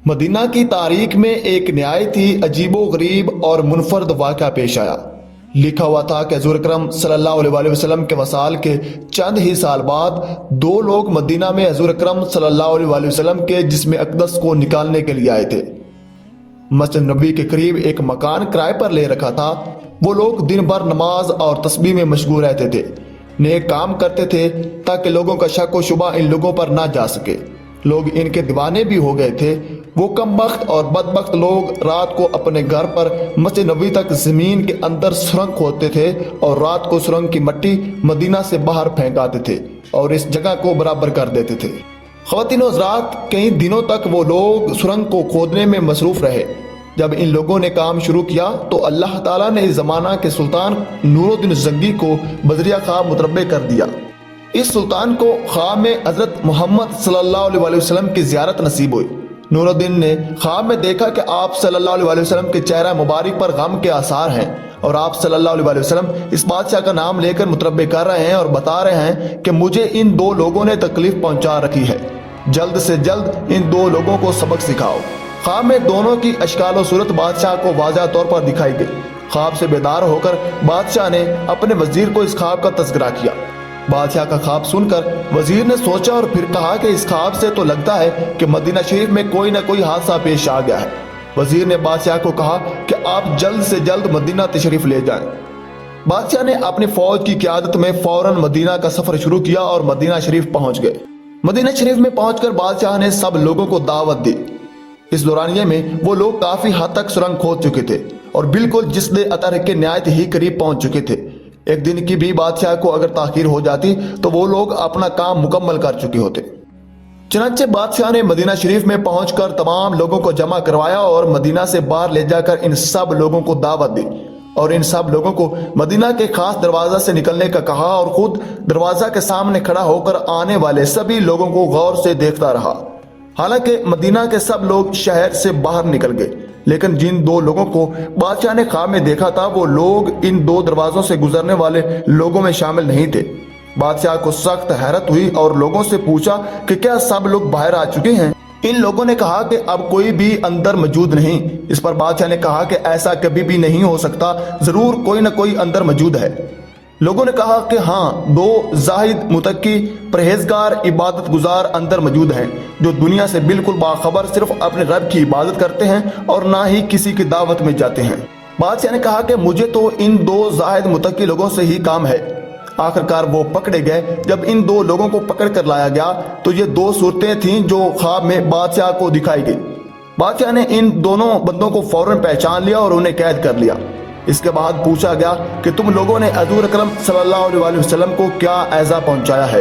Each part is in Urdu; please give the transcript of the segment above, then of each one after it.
مدینہ کی تاریخ میں ایک نہایت ہی عجیب و غریب اور منفرد واقعہ پیش آیا۔ لکھا ہوا تھا کہ حضور اکرم صلی اللہ علیہ وسلم کے وصال کے چند ہی سال بعد دو لوگ مدینہ میں حضور اکرم صلی اللہ علیہ وسلم کے جسم اقدس کو نکالنے کے لیے آئے تھے۔ مسجد نبوی کے قریب ایک مکان کرائے پر لے رکھا تھا۔ وہ لوگ دن بھر نماز اور تسبیح میں مشغول رہتے تھے، نیک کام کرتے تھے تاکہ لوگوں کا شک و شبہ ان لوگوں پر نہ جا سکے۔ لوگ ان کے دیوانے بھی ہو گئے تھے۔ وہ کم بخت اور بدبخت لوگ رات کو اپنے گھر پر مسجد نبوی تک زمین کے اندر سرنگ کھودتے تھے اور رات کو سرنگ کی مٹی مدینہ سے باہر پھینک آتے تھے اور اس جگہ کو برابر کر دیتے تھے۔ خواتین و حضرات، کئی دنوں تک وہ لوگ سرنگ کو کھودنے میں مصروف رہے۔ جب ان لوگوں نے کام شروع کیا تو اللہ تعالیٰ نے اس زمانہ کے سلطان نور الدین زنگی کو بذریعہ خواب متنبع کر دیا۔ اس سلطان کو خواب میں حضرت محمد صلی اللہ علیہ وسلم کی زیارت نصیب ہوئی۔ نور الدین نے خواب میں دیکھا کہ آپ صلی اللہ علیہ وسلم کے چہرہ مبارک پر غم کے آثار ہیں اور آپ صلی اللہ علیہ وسلم اس بادشاہ کا نام لے کر متنبع کر رہے ہیں اور بتا رہے ہیں کہ مجھے ان دو لوگوں نے تکلیف پہنچا رکھی ہے، جلد سے جلد ان دو لوگوں کو سبق سکھاؤ۔ خواب میں دونوں کی اشکال و صورت بادشاہ کو واضح طور پر دکھائی گئی۔ خواب سے بیدار ہو کر بادشاہ نے اپنے وزیر کو اس خواب کا تذکرہ کیا۔ بادشاہ کا خواب سن کر وزیر نے سوچا اور پھر کہا کہ اس خواب سے تو لگتا ہے کہ مدینہ شریف میں کوئی نہ کوئی حادثہ پیش آ گیا ہے۔ وزیر نے بادشاہ کو کہا کہ آپ جلد سے جلد مدینہ تشریف لے جائیں۔ بادشاہ نے اپنی فوج کی قیادت میں فوراً مدینہ کا سفر شروع کیا اور مدینہ شریف پہنچ گئے۔ مدینہ شریف میں پہنچ کر بادشاہ نے سب لوگوں کو دعوت دی۔ اس دورانیے میں وہ لوگ کافی حد تک سرنگ کھود چکے تھے اور بالکل جسد اطہر کے نہایت ہی قریب پہنچ چکے تھے۔ ایک دن کی بھی بادشاہ کو اگر تاخیر ہو جاتی تو وہ لوگ اپنا کام مکمل کر چکے ہوتے۔ چنانچہ بادشاہ نے مدینہ شریف میں پہنچ کر تمام لوگوں کو جمع کروایا اور مدینہ سے باہر لے جا کر ان سب لوگوں کو دعوت دی اور ان سب لوگوں کو مدینہ کے خاص دروازہ سے نکلنے کا کہا اور خود دروازہ کے سامنے کھڑا ہو کر آنے والے سبھی لوگوں کو غور سے دیکھتا رہا۔ حالانکہ مدینہ کے سب لوگ شہر سے باہر نکل گئے، لیکن جن دو لوگوں کو بادشاہ نے خواب میں دیکھا تھا وہ لوگ ان دو دروازوں سے گزرنے والے لوگوں میں شامل نہیں تھے۔ بادشاہ کو سخت حیرت ہوئی اور لوگوں سے پوچھا کہ کیا سب لوگ باہر آ چکے ہیں؟ ان لوگوں نے کہا کہ اب کوئی بھی اندر موجود نہیں۔ اس پر بادشاہ نے کہا کہ ایسا کبھی بھی نہیں ہو سکتا، ضرور کوئی نہ کوئی اندر موجود ہے۔ لوگوں نے کہا کہ ہاں، دو زاہد متقی پرہیزگار عبادت گزار اندر موجود ہیں جو دنیا سے بالکل باخبر صرف اپنے رب کی عبادت کرتے ہیں اور نہ ہی کسی کی دعوت میں جاتے ہیں۔ بادشاہ نے کہا کہ مجھے تو ان دو زاہد متقی لوگوں سے ہی کام ہے۔ آخرکار وہ پکڑے گئے۔ جب ان دو لوگوں کو پکڑ کر لایا گیا تو یہ دو صورتیں تھیں جو خواب میں بادشاہ کو دکھائی گئی۔ بادشاہ نے ان دونوں بندوں کو فوراً پہچان لیا اور انہیں قید کر لیا۔ اس کے بعد پوچھا گیا کہ تم لوگوں نے حضور اکرم صلی اللہ علیہ وسلم کو کیا ایذا پہنچایا ہے؟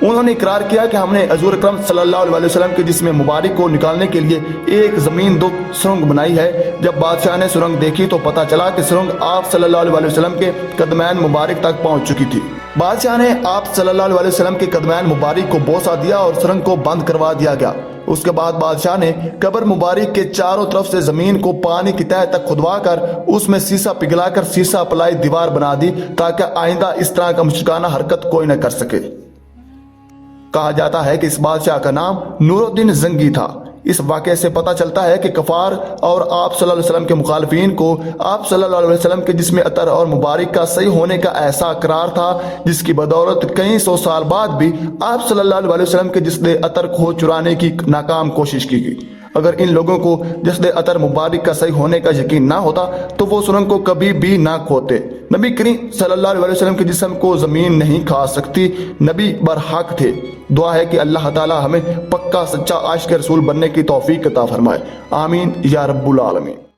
انہوں نے اقرار کیا کہ ہم نے حضور اکرم صلی اللہ علیہ وسلم کے جسم مبارک کو نکالنے کے لیے ایک زمین دو سرنگ بنائی ہے۔ جب بادشاہ نے سرنگ دیکھی تو پتا چلا کہ سرنگ آپ صلی اللہ علیہ وسلم کے قدمین مبارک تک پہنچ چکی تھی۔ بادشاہ نے آپ صلی اللہ علیہ وسلم کے قدمین مبارک کو بوسہ دیا اور سرنگ کو بند کروا دیا گیا۔ اس کے بعد بادشاہ نے قبر مبارک کے چاروں طرف سے زمین کو پانی کی تہہ تک کھدوا کر اس میں سیسا پگھلا کر سیسا پلائی دیوار بنا دی تاکہ آئندہ اس طرح کا مشرکانہ حرکت کوئی نہ کر سکے۔ کہا جاتا ہے کہ اس بادشاہ کا نام نور الدین زنگی تھا۔ اس واقعے سے پتہ چلتا ہے کہ کفار اور آپ صلی اللہ علیہ وسلم کے مخالفین کو آپ صلی اللہ علیہ وسلم کے جسم اطہر اور مبارک کا صحیح ہونے کا ایسا اقرار تھا جس کی بدولت کئی سو سال بعد بھی آپ صلی اللہ علیہ وسلم کے جسم اطہر کو چرانے کی ناکام کوشش کی گئی۔ اگر ان لوگوں کو جسد اطہر مبارک کا صحیح ہونے کا یقین نہ ہوتا تو وہ سرنگ کو کبھی بھی نہ کھودتے۔ نبی کریم صلی اللہ علیہ وسلم کے جسم کو زمین نہیں کھا سکتی۔ نبی برحق تھے۔ دعا ہے کہ اللہ تعالی ہمیں پکا سچا عاشق رسول بننے کی توفیق عطا فرمائے۔ آمین یا رب العالمین۔